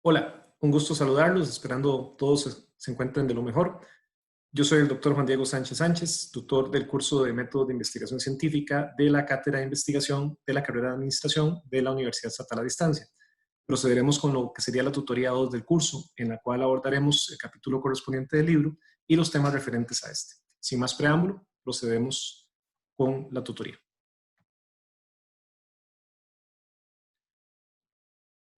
Hola, un gusto saludarlos, esperando todos se encuentren de lo mejor. Yo soy el doctor Juan Diego Sánchez Sánchez, tutor del curso de Métodos de Investigación Científica de la Cátedra de Investigación de la carrera de Administración de la Universidad Estatal a Distancia. Procederemos con lo que sería la tutoría 2 del curso, en la cual abordaremos el capítulo correspondiente del libro y los temas referentes a este. Sin más preámbulo, procedemos con la tutoría.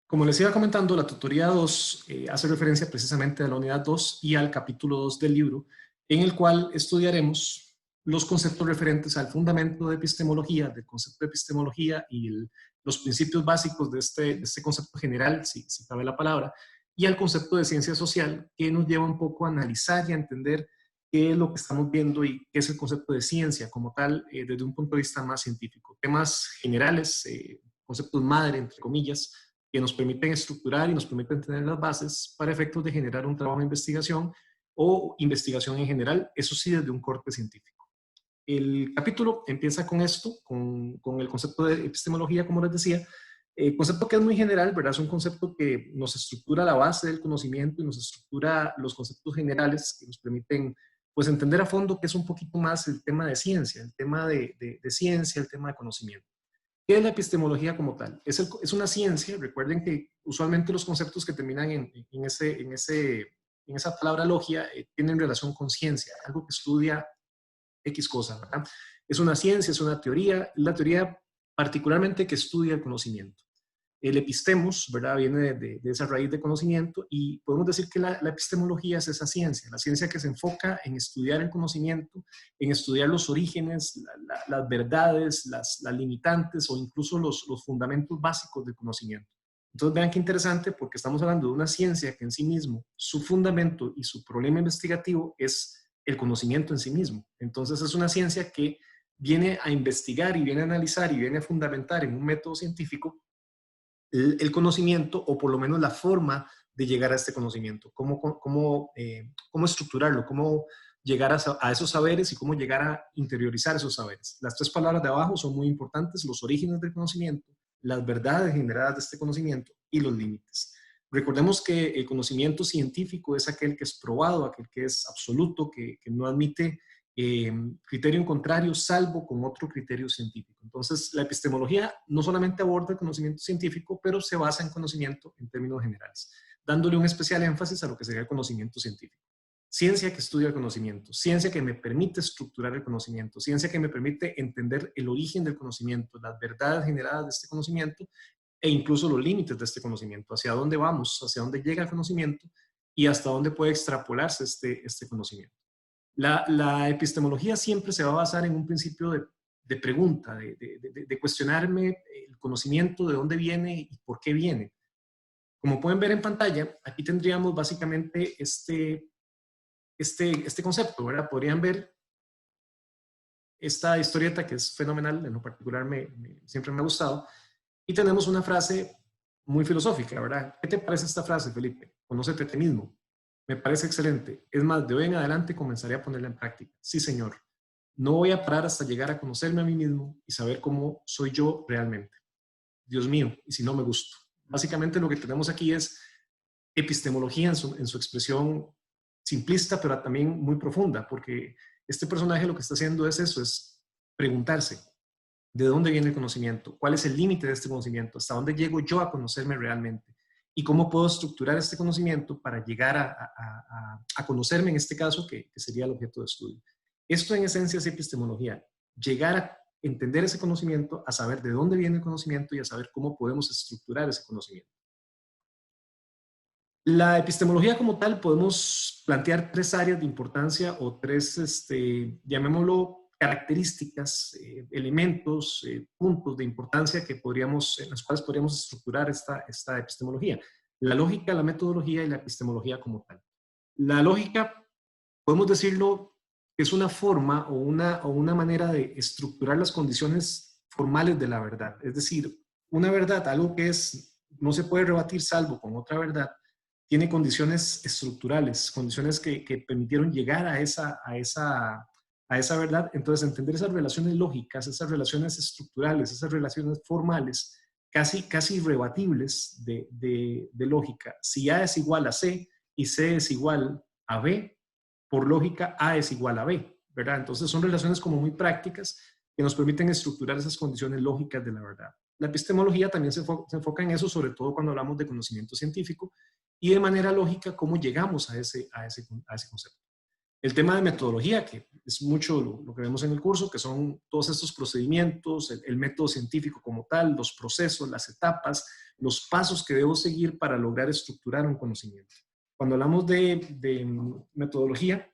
Como les iba comentando, la tutoría 2 hace referencia precisamente a la unidad 2 y al capítulo 2 del libro, en el cual estudiaremos los conceptos referentes al fundamento de epistemología, del concepto de epistemología y los principios básicos de este concepto general, si cabe la palabra, y al concepto de ciencia social, que nos lleva un poco a analizar y a entender qué es lo que estamos viendo y qué es el concepto de ciencia como tal, desde un punto de vista más científico. Temas generales, conceptos madre, entre comillas, que nos permiten estructurar y nos permiten tener las bases para efectos de generar un trabajo de investigación o investigación en general, eso sí desde un corte científico. El capítulo empieza con esto, con el concepto de epistemología, como les decía, concepto que es muy general, ¿verdad? Es un concepto que nos estructura la base del conocimiento y nos estructura los conceptos generales que nos permiten pues entender a fondo que es un poquito más el tema de ciencia, el tema de ciencia, el tema de conocimiento. ¿Qué es la epistemología como tal? Es una ciencia, recuerden que usualmente los conceptos que terminan en esa palabra logia tienen relación con ciencia, algo que estudia X cosa, ¿verdad? Es una ciencia, es una teoría, la teoría particularmente que estudia el conocimiento. El epistemos, ¿verdad? Viene de esa raíz de conocimiento y podemos decir que la epistemología es esa ciencia, la ciencia que se enfoca en estudiar el conocimiento, en estudiar los orígenes, las verdades, las limitantes o incluso los fundamentos básicos del conocimiento. Entonces vean qué interesante porque estamos hablando de una ciencia que en sí mismo, su fundamento y su problema investigativo es el conocimiento en sí mismo. Entonces es una ciencia que viene a investigar y viene a analizar y viene a fundamentar en un método científico el conocimiento o por lo menos la forma de llegar a este conocimiento, cómo estructurarlo, cómo llegar a esos saberes y cómo llegar a interiorizar esos saberes. Las tres palabras de abajo son muy importantes, los orígenes del conocimiento, las verdades generadas de este conocimiento y los límites. Recordemos que el conocimiento científico es aquel que es probado, aquel que es absoluto, que no admite criterio en contrario, salvo con otro criterio científico. Entonces, la epistemología no solamente aborda el conocimiento científico, pero se basa en conocimiento en términos generales, dándole un especial énfasis a lo que sería el conocimiento científico. Ciencia que estudia el conocimiento, ciencia que me permite estructurar el conocimiento, ciencia que me permite entender el origen del conocimiento, las verdades generadas de este conocimiento e incluso los límites de este conocimiento, hacia dónde vamos, hacia dónde llega el conocimiento y hasta dónde puede extrapolarse este conocimiento. La epistemología siempre se va a basar en un principio de pregunta, de cuestionarme el conocimiento, de dónde viene y por qué viene. Como pueden ver en pantalla, aquí tendríamos básicamente este concepto, ¿verdad? Podrían ver esta historieta que es fenomenal, en lo particular siempre me ha gustado, y tenemos una frase muy filosófica, ¿verdad? ¿Qué te parece esta frase, Felipe? Conócete a ti mismo. Me parece excelente. Es más, de hoy en adelante comenzaré a ponerla en práctica. Sí, señor. No voy a parar hasta llegar a conocerme a mí mismo y saber cómo soy yo realmente. Dios mío, y si no me gusto. Básicamente lo que tenemos aquí es epistemología en su expresión simplista, pero también muy profunda, porque este personaje lo que está haciendo es eso, es preguntarse, ¿de dónde viene el conocimiento? ¿Cuál es el límite de este conocimiento? ¿Hasta dónde llego yo a conocerme realmente? ¿Y cómo puedo estructurar este conocimiento para llegar a conocerme en este caso, que sería el objeto de estudio? Esto en esencia es epistemología. Llegar a entender ese conocimiento, a saber de dónde viene el conocimiento y a saber cómo podemos estructurar ese conocimiento. La epistemología como tal podemos plantear tres áreas de importancia o tres, llamémoslo, características, elementos, puntos de importancia en los cuales podríamos estructurar esta epistemología. La lógica, la metodología y la epistemología como tal. La lógica, podemos decirlo, es una forma o una manera de estructurar las condiciones formales de la verdad. Es decir, una verdad, algo que no se puede rebatir salvo con otra verdad, tiene condiciones estructurales, condiciones que permitieron llegar a esa verdad. Entonces, entender esas relaciones lógicas, esas relaciones estructurales, esas relaciones formales, casi irrebatibles de lógica. Si A es igual a C y C es igual a B, por lógica A es igual a B, ¿verdad? Entonces son relaciones como muy prácticas que nos permiten estructurar esas condiciones lógicas de la verdad. La epistemología también se enfoca en eso, sobre todo cuando hablamos de conocimiento científico y de manera lógica cómo llegamos a ese concepto. El tema de metodología, que es mucho lo que vemos en el curso, que son todos estos procedimientos, el método científico como tal, los procesos, las etapas, los pasos que debo seguir para lograr estructurar un conocimiento. Cuando hablamos de metodología,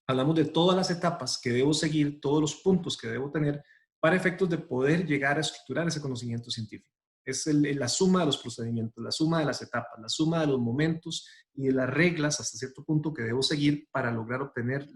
hablamos de todas las etapas que debo seguir, todos los puntos que debo tener para efectos de poder llegar a estructurar ese conocimiento científico. Es la suma de los procedimientos, la suma de las etapas, la suma de los momentos y de las reglas hasta cierto punto que debo seguir para lograr obtener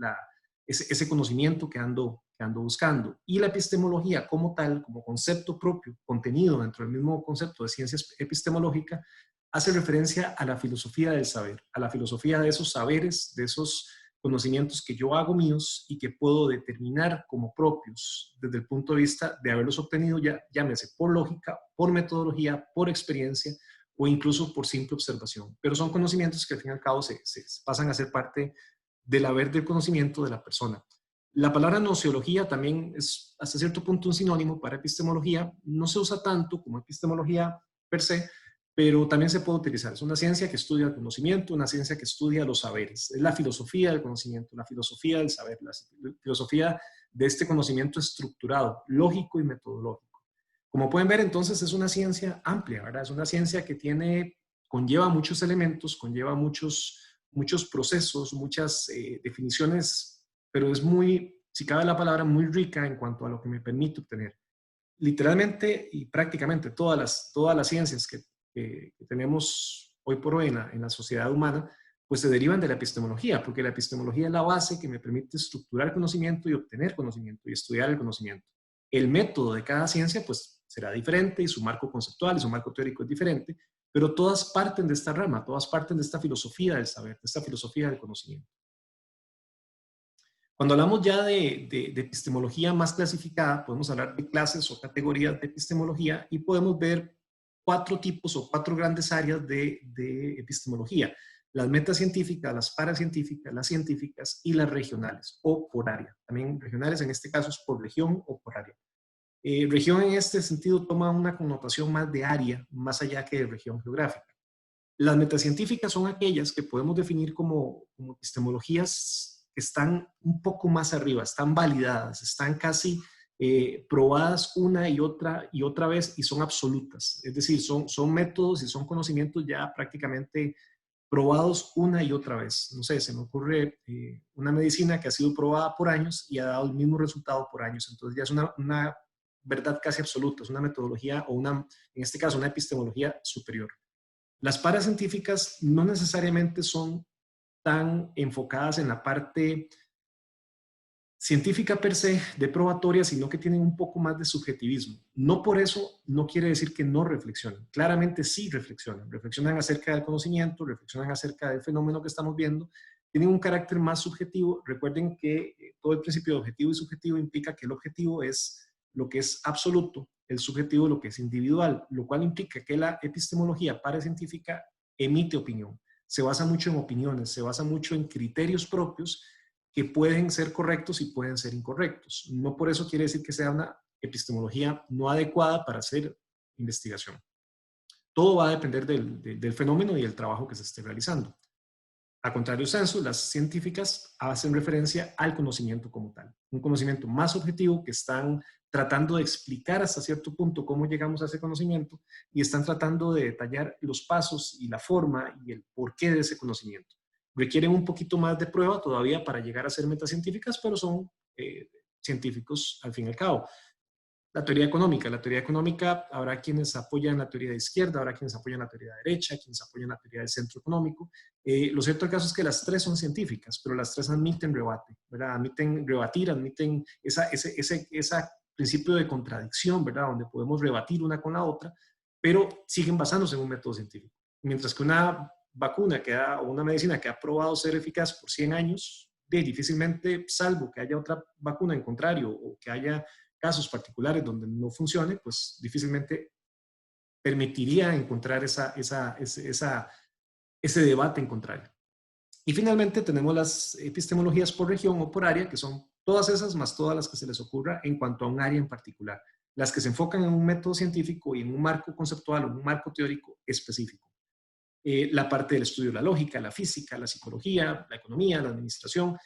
ese conocimiento que ando buscando. Y la epistemología como tal, como concepto propio, contenido dentro del mismo concepto de ciencia epistemológica, hace referencia a la filosofía del saber, a la filosofía de esos saberes, de esos conocimientos que yo hago míos y que puedo determinar como propios desde el punto de vista de haberlos obtenido, ya llámese por lógica, por metodología, por experiencia o incluso por simple observación. Pero son conocimientos que al fin y al cabo se pasan a ser parte del haber del conocimiento de la persona. La palabra nociología también es hasta cierto punto un sinónimo para epistemología. No se usa tanto como epistemología per se, pero también se puede utilizar. Es una ciencia que estudia el conocimiento, una ciencia que estudia los saberes. Es la filosofía del conocimiento, la filosofía del saber, la filosofía de este conocimiento estructurado, lógico y metodológico. Como pueden ver, entonces, es una ciencia amplia, ¿verdad? Es una ciencia que conlleva muchos elementos, conlleva muchos procesos, muchas definiciones, pero es muy, si cabe la palabra, muy rica en cuanto a lo que me permite obtener. Literalmente y prácticamente todas las ciencias que tenemos hoy por hoy en la sociedad humana, pues se derivan de la epistemología, porque la epistemología es la base que me permite estructurar conocimiento y obtener conocimiento y estudiar el conocimiento. El método de cada ciencia, pues será diferente y su marco conceptual y su marco teórico es diferente, pero todas parten de esta rama, todas parten de esta filosofía del saber, de esta filosofía del conocimiento. Cuando hablamos ya de epistemología más clasificada, podemos hablar de clases o categorías de epistemología y podemos ver 4 tipos o 4 grandes áreas de epistemología. Las metacientíficas, las paracientíficas, las científicas y las regionales o por área. También regionales en este caso es por región o por área. Región en este sentido toma una connotación más de área, más allá que de región geográfica. Las metacientíficas son aquellas que podemos definir como epistemologías que están un poco más arriba, están validadas, están casi probadas una y otra vez y son absolutas. Es decir, son métodos y son conocimientos ya prácticamente probados una y otra vez. No sé, se me ocurre una medicina que ha sido probada por años y ha dado el mismo resultado por años. Entonces ya es una verdad casi absoluta, es una metodología o en este caso, una epistemología superior. Las paracientíficas no necesariamente son tan enfocadas en la parte científica per se de probatoria, sino que tienen un poco más de subjetivismo. No por eso no quiere decir que no reflexionen. Claramente sí reflexionan. Reflexionan acerca del conocimiento, reflexionan acerca del fenómeno que estamos viendo. Tienen un carácter más subjetivo. Recuerden que todo el principio de objetivo y subjetivo implica que el objetivo es lo que es absoluto, el subjetivo lo que es individual, lo cual implica que la epistemología paracientífica emite opinión. Se basa mucho en opiniones, se basa mucho en criterios propios que pueden ser correctos y pueden ser incorrectos. No por eso quiere decir que sea una epistemología no adecuada para hacer investigación. Todo va a depender del fenómeno y del trabajo que se esté realizando. A contrario sensu, las científicas hacen referencia al conocimiento como tal. Un conocimiento más objetivo que están tratando de explicar hasta cierto punto cómo llegamos a ese conocimiento y están tratando de detallar los pasos y la forma y el porqué de ese conocimiento. Requieren un poquito más de prueba todavía para llegar a ser metacientíficas, pero son científicos al fin y al cabo. La teoría económica, habrá quienes apoyan la teoría de izquierda, habrá quienes apoyan la teoría de derecha, quienes apoyan la teoría del centro económico. Lo cierto del caso es que las tres son científicas, pero las tres admiten rebate, ¿verdad? Admiten rebatir, admiten ese principio de contradicción, ¿verdad? Donde podemos rebatir una con la otra, pero siguen basándose en un método científico. Mientras que una vacuna o una medicina que ha probado ser eficaz por 100 años, difícilmente, salvo que haya otra vacuna en contrario o que haya casos particulares donde no funcione, pues difícilmente permitiría encontrar ese debate en contrario. Y finalmente tenemos las epistemologías por región o por área, que son todas esas más todas las que se les ocurra en cuanto a un área en particular. Las que se enfocan en un método científico y en un marco conceptual o un marco teórico específico. La parte del estudio de la lógica, la física, la psicología, la economía, la administración,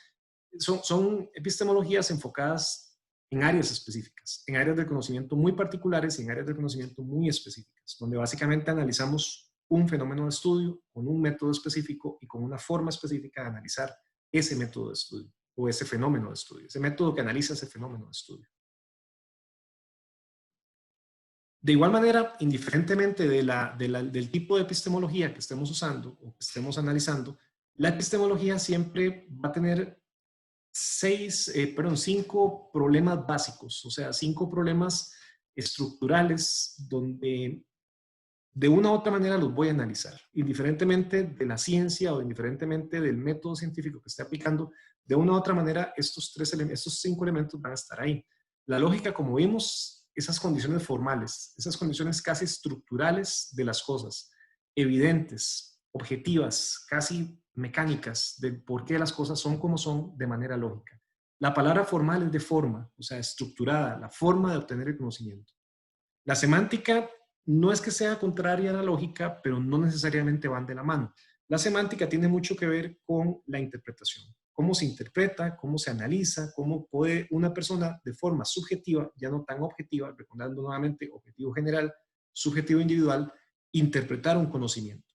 son epistemologías enfocadas en áreas específicas, en áreas de conocimiento muy particulares y en áreas de conocimiento muy específicas, donde básicamente analizamos un fenómeno de estudio con un método específico y con una forma específica de analizar ese método de estudio o ese fenómeno de estudio, ese método que analiza ese fenómeno de estudio. De igual manera, indiferentemente del tipo de epistemología que estemos usando o que estemos analizando, la epistemología siempre va a tener 5 problemas básicos, o sea, 5 problemas estructurales donde de una u otra manera los voy a analizar, indiferentemente de la ciencia o indiferentemente del método científico que esté aplicando, de una u otra manera estos 5 elementos van a estar ahí. La lógica, como vimos, esas condiciones formales, esas condiciones casi estructurales de las cosas, evidentes, objetivas, casi mecánicas de por qué las cosas son como son de manera lógica. La palabra formal es de forma, o sea, estructurada, la forma de obtener el conocimiento. La semántica no es que sea contraria a la lógica, pero no necesariamente van de la mano. La semántica tiene mucho que ver con la interpretación. Cómo se interpreta, cómo se analiza, cómo puede una persona de forma subjetiva, ya no tan objetiva, recordando nuevamente objetivo general, subjetivo individual, interpretar un conocimiento.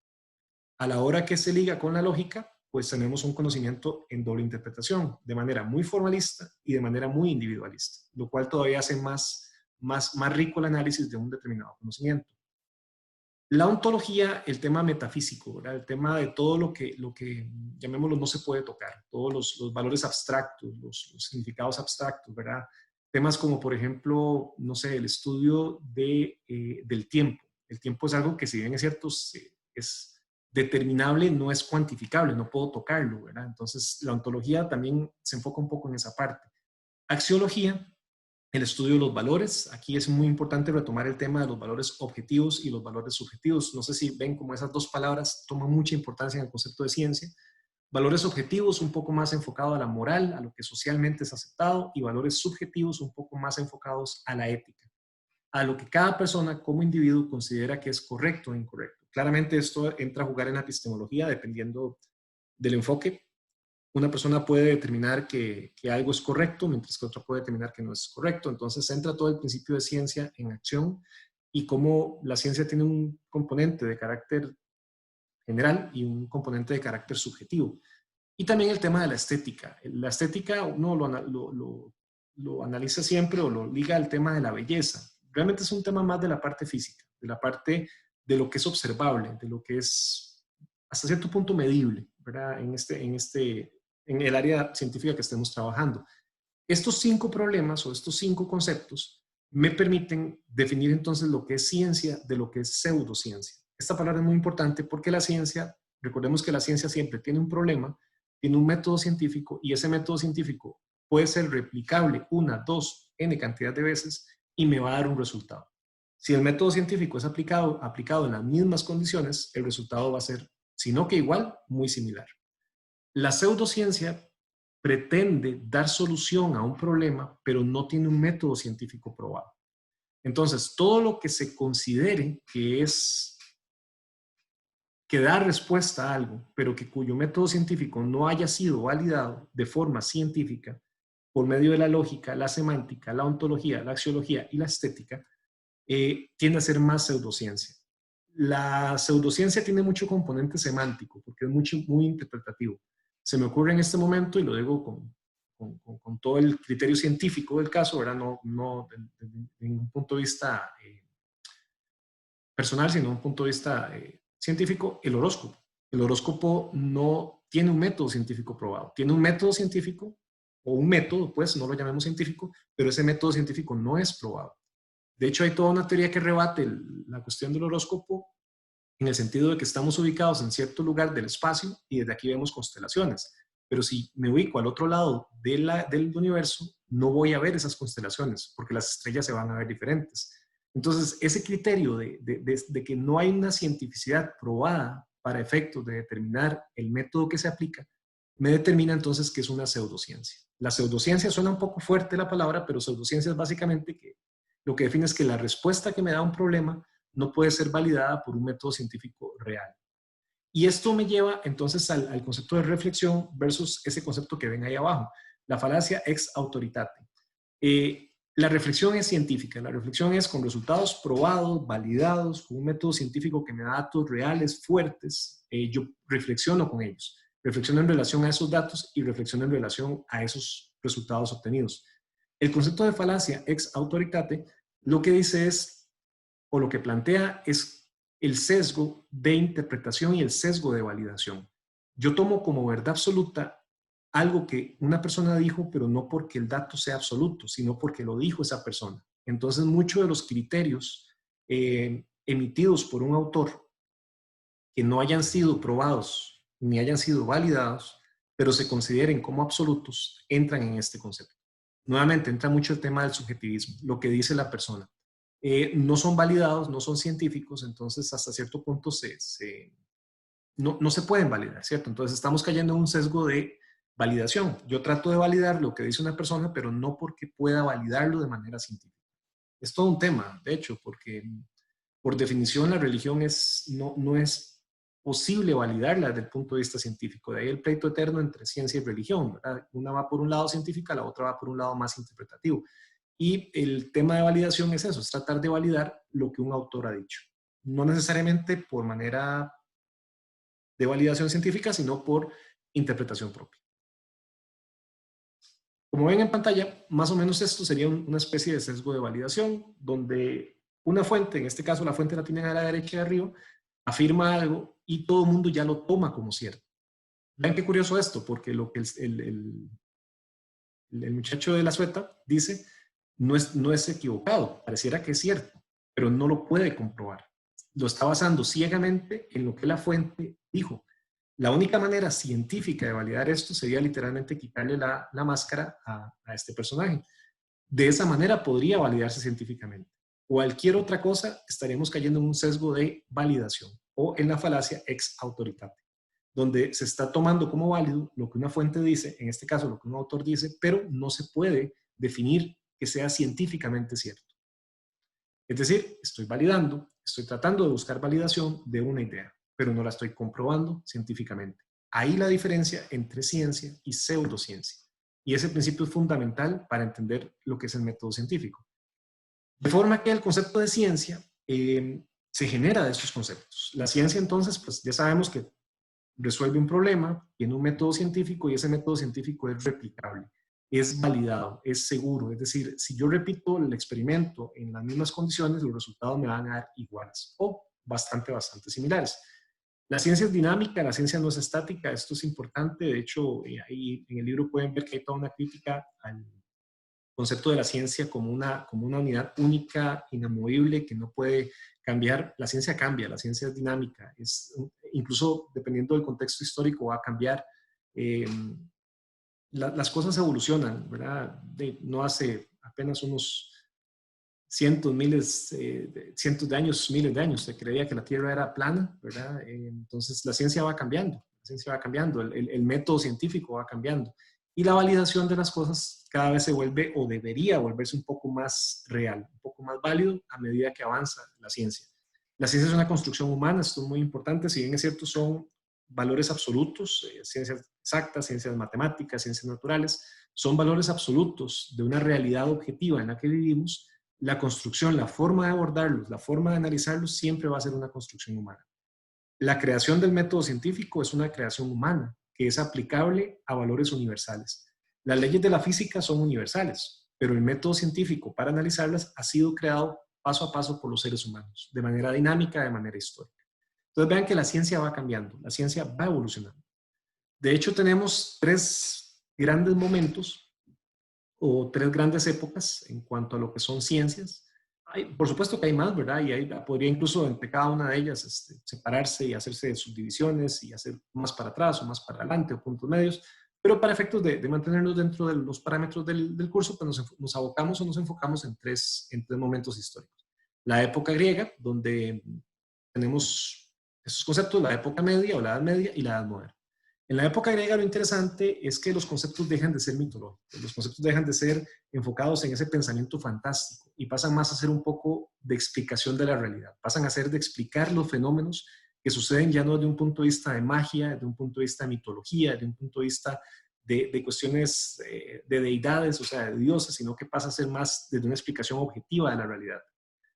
A la hora que se liga con la lógica, pues tenemos un conocimiento en doble interpretación, de manera muy formalista y de manera muy individualista, lo cual todavía hace más rico el análisis de un determinado conocimiento. La ontología, el tema metafísico, ¿verdad? El tema de todo lo que llamémoslo, no se puede tocar, todos los valores abstractos, los significados abstractos, ¿verdad? Temas como, por ejemplo, no sé, el estudio del tiempo. El tiempo es algo que, si bien es cierto, es determinable, no es cuantificable, no puedo tocarlo, ¿verdad? Entonces, la ontología también se enfoca un poco en esa parte. Axiología, el estudio de los valores. Aquí es muy importante retomar el tema de los valores objetivos y los valores subjetivos. No sé si ven cómo esas dos palabras toman mucha importancia en el concepto de ciencia. Valores objetivos un poco más enfocados a la moral, a lo que socialmente es aceptado, y valores subjetivos un poco más enfocados a la ética, a lo que cada persona como individuo considera que es correcto o incorrecto. Claramente esto entra a jugar en la epistemología dependiendo del enfoque. Una persona puede determinar que algo es correcto, mientras que otra puede determinar que no es correcto. Entonces entra todo el principio de ciencia en acción y cómo la ciencia tiene un componente de carácter general y un componente de carácter subjetivo. Y también el tema de la estética. La estética uno lo analiza siempre o lo liga al tema de la belleza. Realmente es un tema más de la parte física, de la parte de lo que es observable, de lo que es hasta cierto punto medible, ¿verdad? En el área científica que estemos trabajando. Estos 5 problemas o estos 5 conceptos me permiten definir entonces lo que es ciencia de lo que es pseudociencia. Esta palabra es muy importante porque la ciencia, recordemos que la ciencia siempre tiene un problema, tiene un método científico y ese método científico puede ser replicable 1, 2, n cantidad de veces y me va a dar un resultado. Si el método científico es aplicado en las mismas condiciones, el resultado va a ser, si no que igual, muy similar. La pseudociencia pretende dar solución a un problema, pero no tiene un método científico probado. Entonces, todo lo que se considere que da respuesta a algo, pero que cuyo método científico no haya sido validado de forma científica por medio de la lógica, la semántica, la ontología, la axiología y la estética, tiende a ser más pseudociencia. La pseudociencia tiene mucho componente semántico, porque es muy interpretativo. Se me ocurre en este momento, y lo digo con todo el criterio científico del caso, ¿verdad? No de un punto de vista personal, sino de un punto de vista científico, el horóscopo. El horóscopo no tiene un método científico probado. Tiene un método científico, o un método, pues, no lo llamemos científico, pero ese método científico no es probado. De hecho, hay toda una teoría que rebate la cuestión del horóscopo en el sentido de que estamos ubicados en cierto lugar del espacio y desde aquí vemos constelaciones. Pero si me ubico al otro lado del universo, no voy a ver esas constelaciones porque las estrellas se van a ver diferentes. Entonces, ese criterio de que no hay una cientificidad probada para efectos de determinar el método que se aplica, me determina entonces que es una pseudociencia. La pseudociencia suena un poco fuerte la palabra, pero pseudociencia es básicamente que lo que define es que la respuesta que me da un problema no puede ser validada por un método científico real. Y esto me lleva entonces al concepto de reflexión versus ese concepto que ven ahí abajo, la falacia ex autoritate. La reflexión es científica, la reflexión es con resultados probados, validados, con un método científico que me da datos reales, fuertes, yo reflexiono con ellos, reflexiono en relación a esos datos y reflexiono en relación a esos resultados obtenidos. El concepto de falacia ex autoritate lo que dice es, o lo que plantea es el sesgo de interpretación y el sesgo de validación. Yo tomo como verdad absoluta algo que una persona dijo, pero no porque el dato sea absoluto, sino porque lo dijo esa persona. Entonces, muchos de los criterios emitidos por un autor que no hayan sido probados ni hayan sido validados, pero se consideren como absolutos, entran en este concepto. Nuevamente, entra mucho el tema del subjetivismo, lo que dice la persona. No son validados, no son científicos, entonces hasta cierto punto no se pueden validar, ¿cierto? Entonces estamos cayendo en un sesgo de validación. Yo trato de validar lo que dice una persona, pero no porque pueda validarlo de manera científica. Es todo un tema, de hecho, porque por definición la religión no es posible validarla desde el punto de vista científico. De ahí el pleito eterno entre ciencia y religión, ¿verdad? Una va por un lado científica, la otra va por un lado más interpretativo. Y el tema de validación es eso, es tratar de validar lo que un autor ha dicho. No necesariamente por manera de validación científica, sino por interpretación propia. Como ven en pantalla, más o menos esto sería una especie de sesgo de validación, donde una fuente, en este caso la fuente la tienen a la derecha de arriba, afirma algo y todo el mundo ya lo toma como cierto. Vean qué curioso esto, porque lo que el muchacho de la sueta dice no es equivocado, pareciera que es cierto, pero no lo puede comprobar. Lo está basando ciegamente en lo que la fuente dijo. La única manera científica de validar esto sería literalmente quitarle la máscara a este personaje. De esa manera podría validarse científicamente. Cualquier otra cosa estaríamos cayendo en un sesgo de validación o en la falacia ex autoritate, donde se está tomando como válido lo que una fuente dice, en este caso lo que un autor dice, pero no se puede definir que sea científicamente cierto. Es decir, estoy validando, estoy tratando de buscar validación de una idea, pero no la estoy comprobando científicamente. Ahí la diferencia entre ciencia y pseudociencia. Y ese principio es fundamental para entender lo que es el método científico. De forma que el concepto de ciencia se genera de estos conceptos. La ciencia entonces, pues ya sabemos que resuelve un problema, tiene un método científico y ese método científico es replicable, es validado, es seguro. Es decir, si yo repito el experimento en las mismas condiciones, los resultados me van a dar iguales o bastante similares. La ciencia es dinámica, la ciencia no es estática, esto es importante. De hecho, ahí en el libro pueden ver que hay toda una crítica al concepto de la ciencia como una unidad única, inamovible, que no puede cambiar. La ciencia cambia, la ciencia es dinámica, incluso dependiendo del contexto histórico va a cambiar. Las cosas evolucionan, ¿verdad? No hace apenas unos cientos de años, miles de años, se creía que la Tierra era plana, ¿verdad? Entonces la ciencia va cambiando, el método científico va cambiando y la validación de las cosas cada vez se vuelve o debería volverse un poco más real, un poco más válido a medida que avanza la ciencia. La ciencia es una construcción humana, esto es muy importante, si bien es cierto son valores absolutos, ciencias exactas, ciencias matemáticas, ciencias naturales, son valores absolutos de una realidad objetiva en la que vivimos. La construcción, la forma de abordarlos, la forma de analizarlos siempre va a ser una construcción humana. La creación del método científico es una creación humana que es aplicable a valores universales. Las leyes de la física son universales, pero el método científico para analizarlas ha sido creado paso a paso por los seres humanos, de manera dinámica, de manera histórica. Entonces vean que la ciencia va cambiando, la ciencia va evolucionando. De hecho, tenemos tres grandes momentos o tres grandes épocas en cuanto a lo que son ciencias. Por supuesto que hay más, ¿verdad? Y podría incluso entre cada una de ellas separarse y hacerse subdivisiones y hacer más para atrás o más para adelante o puntos medios, pero para efectos de mantenernos dentro de los parámetros del curso, pues nos abocamos o nos enfocamos en tres momentos históricos. la época griega, donde tenemos esos conceptos, la época media o la Edad Media y la Edad Moderna. En la época griega lo interesante es que los conceptos dejan de ser mitológicos, los conceptos dejan de ser enfocados en ese pensamiento fantástico y pasan más a ser un poco de explicación de la realidad, pasan a ser de explicar los fenómenos que suceden ya no desde un punto de vista de magia, desde un punto de vista de mitología, desde un punto de vista de cuestiones de deidades, o sea, de dioses, sino que pasa a ser más desde una explicación objetiva de la realidad.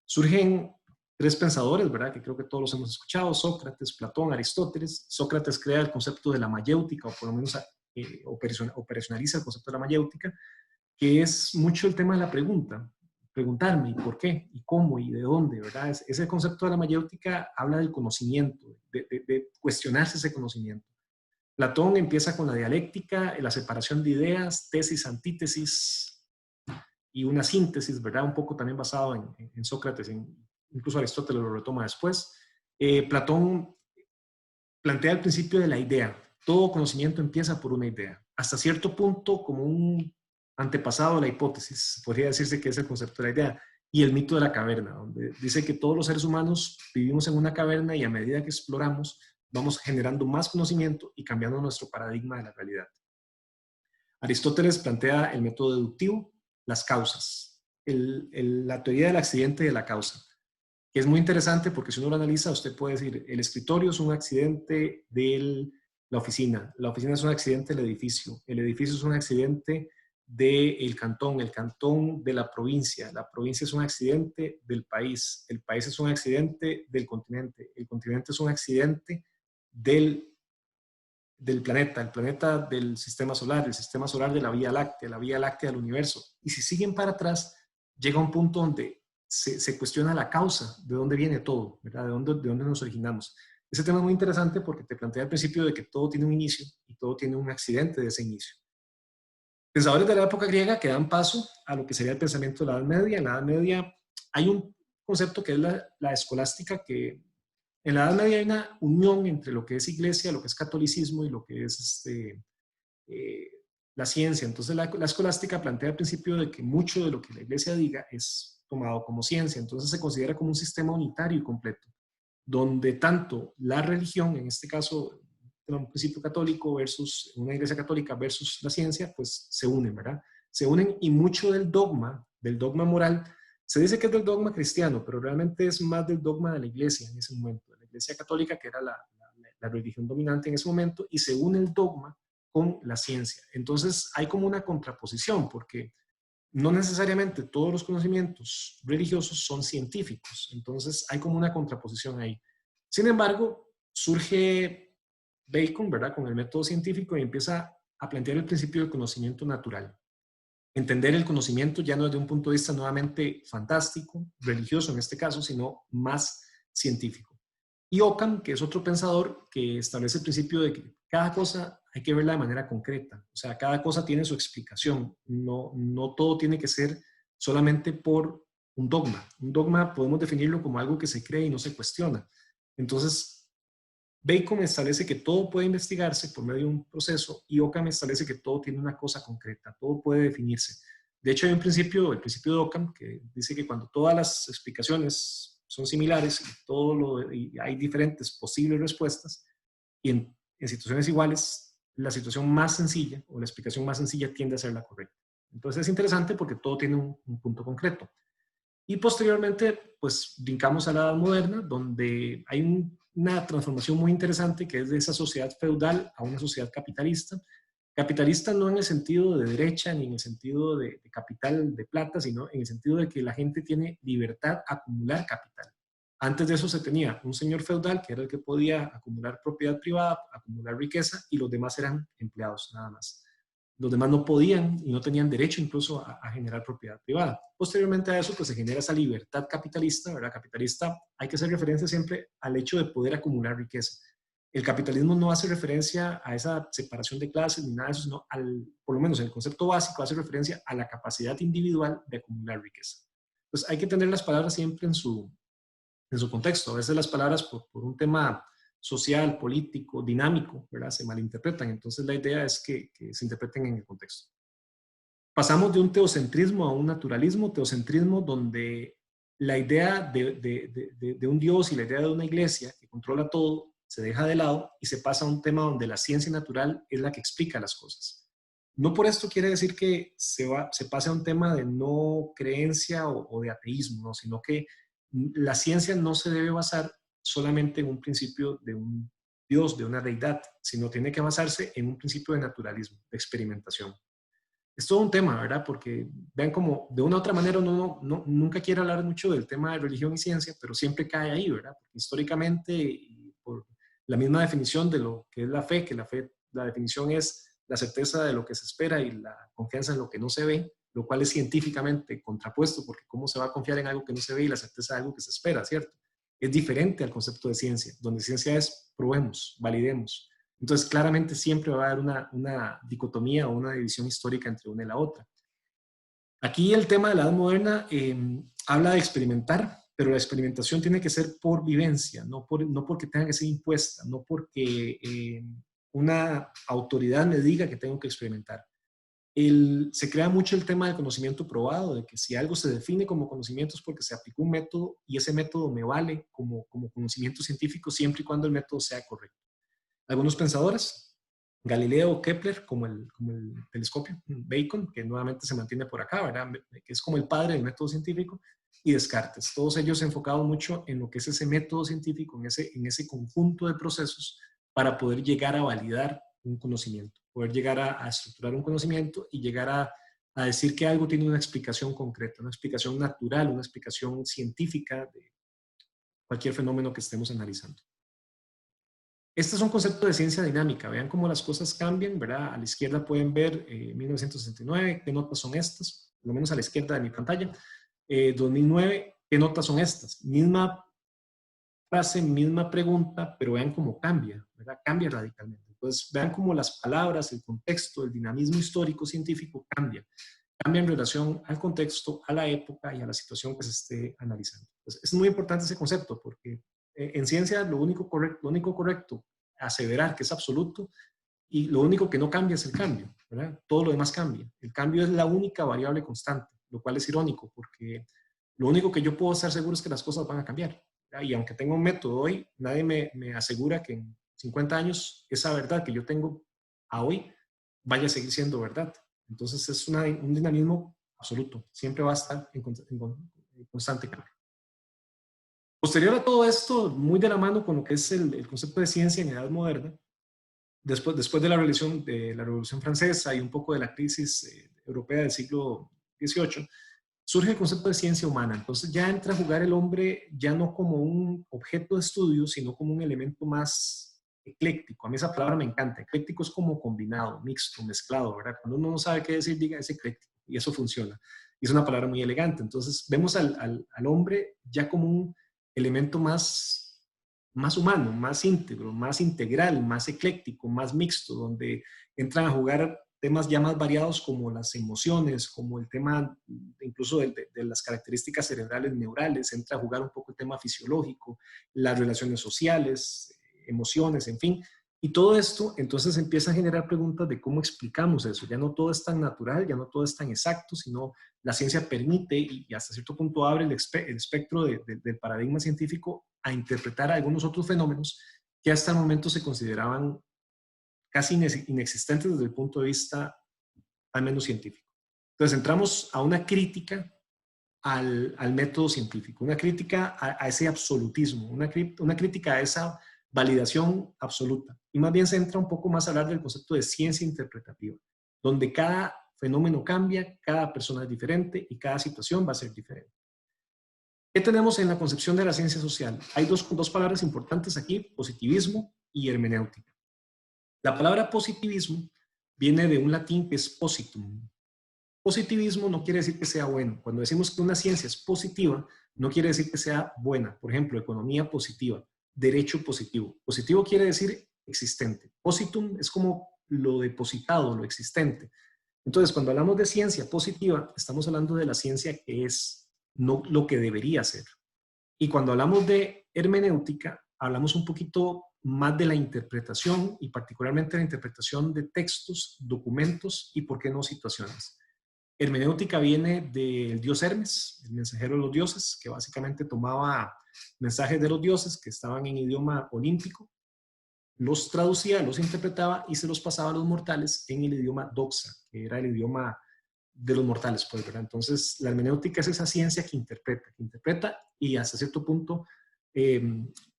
Surgen tres pensadores, ¿verdad? Que creo que todos los hemos escuchado: Sócrates, Platón, Aristóteles. Sócrates crea el concepto de la mayéutica, o por lo menos operacionaliza el concepto de la mayéutica, que es mucho el tema de la pregunta. Preguntarme, ¿y por qué? ¿Y cómo? ¿Y de dónde? ¿Verdad? Ese concepto de la mayéutica habla del conocimiento, de cuestionarse ese conocimiento. Platón empieza con la dialéctica, la separación de ideas, tesis, antítesis y una síntesis, ¿verdad? Un poco también basado en Sócrates, incluso Aristóteles lo retoma después. Platón plantea el principio de la idea. Todo conocimiento empieza por una idea. Hasta cierto punto, como un antepasado de la hipótesis, podría decirse que es el concepto de la idea. Y el mito de la caverna, donde dice que todos los seres humanos vivimos en una caverna y a medida que exploramos, vamos generando más conocimiento y cambiando nuestro paradigma de la realidad. Aristóteles plantea el método deductivo, las causas, la teoría del accidente y de la causa, que es muy interesante porque si uno lo analiza, usted puede decir, el escritorio es un accidente de la oficina es un accidente del edificio, el edificio es un accidente del cantón, el cantón de la provincia es un accidente del país, el país es un accidente del continente, el continente es un accidente del planeta, el planeta del sistema solar, el sistema solar de la Vía Láctea del universo. Y si siguen para atrás, llega un punto donde se cuestiona la causa, de dónde viene todo, ¿verdad? De dónde nos originamos. Ese tema es muy interesante porque te plantea al principio de que todo tiene un inicio y todo tiene un accidente de ese inicio. Pensadores de la época griega que dan paso a lo que sería el pensamiento de la Edad Media. En la Edad Media hay un concepto que es la escolástica, que en la Edad Media hay una unión entre lo que es iglesia, lo que es catolicismo y lo que es eh, la ciencia. Entonces la escolástica plantea al principio de que mucho de lo que la iglesia diga es tomado como ciencia. Entonces se considera como un sistema unitario y completo, donde tanto la religión, en este caso un principio católico versus una iglesia católica versus la ciencia, pues se unen, ¿verdad? Se unen, y mucho del dogma moral, se dice que es del dogma cristiano, pero realmente es más del dogma de la iglesia en ese momento, de la iglesia católica, que era la religión dominante en ese momento, y se une el dogma con la ciencia. Entonces hay como una contraposición, porque no necesariamente todos los conocimientos religiosos son científicos, entonces hay como una contraposición ahí. Sin embargo, surge Bacon, ¿verdad?, con el método científico, y empieza a plantear el principio del conocimiento natural. Entender el conocimiento ya no desde un punto de vista nuevamente fantástico, religioso en este caso, sino más científico. Y Ockham, que es otro pensador que establece el principio de que cada cosa hay que verla de manera concreta, o sea, cada cosa tiene su explicación, no todo tiene que ser solamente por un dogma. Un dogma podemos definirlo como algo que se cree y no se cuestiona. Entonces, Bacon establece que todo puede investigarse por medio de un proceso, y Ockham establece que todo tiene una cosa concreta, todo puede definirse. De hecho, hay un principio, el principio de Ockham, que dice que cuando todas las explicaciones son similares y hay diferentes posibles respuestas, y en situaciones iguales, la situación más sencilla o la explicación más sencilla tiende a ser la correcta. Entonces es interesante porque todo tiene un punto concreto. Y posteriormente, pues brincamos a la Edad Moderna, donde hay una transformación muy interesante, que es de esa sociedad feudal a una sociedad capitalista. Capitalista no en el sentido de derecha ni en el sentido de capital de plata, sino en el sentido de que la gente tiene libertad a acumular capital. Antes de eso se tenía un señor feudal, que era el que podía acumular propiedad privada, acumular riqueza, y los demás eran empleados nada más. Los demás no podían y no tenían derecho incluso a generar propiedad privada. Posteriormente a eso, pues se genera esa libertad capitalista, ¿verdad? Capitalista, hay que hacer referencia siempre al hecho de poder acumular riqueza. El capitalismo no hace referencia a esa separación de clases ni nada de eso, sino por lo menos el concepto básico hace referencia a la capacidad individual de acumular riqueza. Entonces hay que tener las palabras siempre en su contexto. A veces las palabras por un tema social, político, dinámico, ¿verdad?, se malinterpretan. Entonces la idea es que se interpreten en el contexto. Pasamos de un teocentrismo a un naturalismo, teocentrismo donde la idea de un Dios y la idea de una iglesia que controla todo se deja de lado y se pasa a un tema donde la ciencia natural es la que explica las cosas. No por esto quiere decir que se pase a un tema de no creencia o de ateísmo, ¿no? Sino que la ciencia no se debe basar solamente en un principio de un Dios, de una deidad, sino tiene que basarse en un principio de naturalismo, de experimentación. Es todo un tema, ¿verdad? Porque vean como de una u otra manera uno nunca quiere hablar mucho del tema de religión y ciencia, pero siempre cae ahí, ¿verdad? Porque históricamente, y por la misma definición de lo que es la fe, la definición es la certeza de lo que se espera y la confianza en lo que no se ve, lo cual es científicamente contrapuesto, porque ¿cómo se va a confiar en algo que no se ve y la certeza de algo que se espera, ¿cierto? Es diferente al concepto de ciencia, donde ciencia es probemos, validemos. Entonces, claramente siempre va a haber una dicotomía o una división histórica entre una y la otra. Aquí el tema de la edad moderna habla de experimentar, pero la experimentación tiene que ser por vivencia, no porque tenga que ser impuesta, no porque una autoridad me diga que tengo que experimentar. Se crea mucho el tema del conocimiento probado, de que si algo se define como conocimiento es porque se aplicó un método y ese método me vale como conocimiento científico siempre y cuando el método sea correcto. Algunos pensadores, Galileo, Kepler, como el telescopio, Bacon, que nuevamente se mantiene por acá, ¿verdad? Que es como el padre del método científico, y Descartes. Todos ellos se han enfocado mucho en lo que es ese método científico, en ese conjunto de procesos para poder llegar a validar un conocimiento, poder llegar a estructurar un conocimiento y llegar a decir que algo tiene una explicación concreta, una explicación natural, una explicación científica de cualquier fenómeno que estemos analizando. Este es un concepto de ciencia dinámica. Vean cómo las cosas cambian, ¿verdad? A la izquierda pueden ver 1969, ¿qué notas son estas? Por lo menos a la izquierda de mi pantalla. 2009, ¿qué notas son estas? Misma frase, misma pregunta, pero vean cómo cambia, ¿verdad? Cambia radicalmente. Entonces, vean cómo las palabras, el contexto, el dinamismo histórico científico cambia. Cambia en relación al contexto, a la época y a la situación que se esté analizando. Entonces, es muy importante ese concepto porque en ciencia lo único correcto, aseverar que es absoluto y lo único que no cambia es el cambio, ¿verdad? Todo lo demás cambia. El cambio es la única variable constante, lo cual es irónico porque lo único que yo puedo estar seguro es que las cosas van a cambiar, ¿verdad? Y aunque tenga un método hoy, nadie me asegura que en 50 años esa verdad que yo tengo a hoy vaya a seguir siendo verdad. Entonces es un dinamismo absoluto, siempre va a estar en constante cambio. Posterior a todo esto, muy de la mano con lo que es el concepto de ciencia en edad moderna, después de la Revolución Francesa y un poco de la crisis europea del siglo XVIII, surge el concepto de ciencia humana. Entonces ya entra a jugar el hombre ya no como un objeto de estudio, sino como un elemento más ecléctico. A mí esa palabra me encanta. Ecléctico es como combinado, mixto, mezclado, ¿verdad? Cuando uno no sabe qué decir, diga es ecléctico y eso funciona. Y es una palabra muy elegante. Entonces vemos al hombre ya como un elemento más humano, más íntegro, más integral, más ecléctico, más mixto, donde entran a jugar temas ya más variados como las emociones, como el tema incluso de las características cerebrales neurales, entra a jugar un poco el tema fisiológico, las relaciones sociales, emociones, en fin. Y todo esto entonces empieza a generar preguntas de cómo explicamos eso. Ya no todo es tan natural, ya no todo es tan exacto, sino la ciencia permite y hasta cierto punto abre el espectro del paradigma científico a interpretar algunos otros fenómenos que hasta el momento se consideraban casi inexistentes desde el punto de vista al menos científico. Entonces entramos a una crítica al método científico, una crítica a ese absolutismo, una crítica a esa validación absoluta. Y más bien se entra un poco más a hablar del concepto de ciencia interpretativa, donde cada fenómeno cambia, cada persona es diferente y cada situación va a ser diferente. ¿Qué tenemos en la concepción de la ciencia social? Hay dos palabras importantes aquí, positivismo y hermenéutica. La palabra positivismo viene de un latín que es positum. Positivismo no quiere decir que sea bueno. Cuando decimos que una ciencia es positiva, no quiere decir que sea buena. Por ejemplo, economía positiva, derecho positivo. Positivo quiere decir existente. Positum es como lo depositado, lo existente. Entonces, cuando hablamos de ciencia positiva, estamos hablando de la ciencia que es, no lo que debería ser. Y cuando hablamos de hermenéutica, hablamos un poquito más de la interpretación y particularmente la interpretación de textos, documentos y, por qué no, situaciones. Hermenéutica viene del dios Hermes, el mensajero de los dioses, que básicamente tomaba mensajes de los dioses que estaban en idioma olímpico, los traducía, los interpretaba y se los pasaba a los mortales en el idioma doxa, que era el idioma de los mortales, pues, ¿verdad? Entonces, la hermenéutica es esa ciencia que interpreta y hasta cierto punto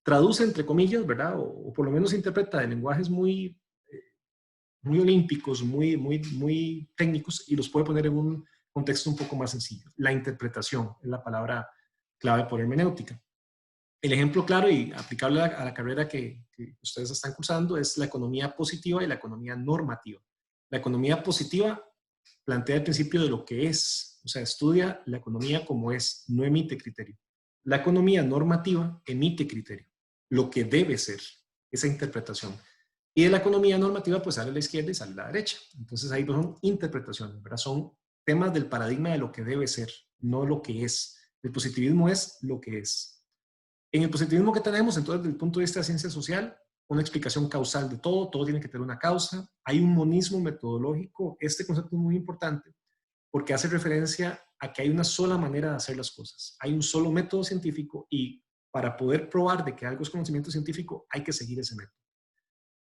traduce, entre comillas, ¿verdad? O por lo menos interpreta de lenguajes muy olímpicos, muy técnicos, y los puede poner en un contexto un poco más sencillo. La interpretación es la palabra clave por hermenéutica. El ejemplo claro y aplicable a la carrera que ustedes están cursando es la economía positiva y la economía normativa. La economía positiva plantea el principio de lo que es, o sea, estudia la economía como es, no emite criterio. La economía normativa emite criterio, lo que debe ser, esa interpretación. Y de la economía normativa, pues sale a la izquierda y sale a la derecha. Entonces ahí son interpretaciones, ¿verdad? Son temas del paradigma de lo que debe ser, no lo que es. El positivismo es lo que es. En el positivismo que tenemos, entonces, desde el punto de vista de ciencia social, una explicación causal de todo, todo tiene que tener una causa. Hay un monismo metodológico. Este concepto es muy importante porque hace referencia a que hay una sola manera de hacer las cosas. Hay un solo método científico y para poder probar de que algo es conocimiento científico, hay que seguir ese método.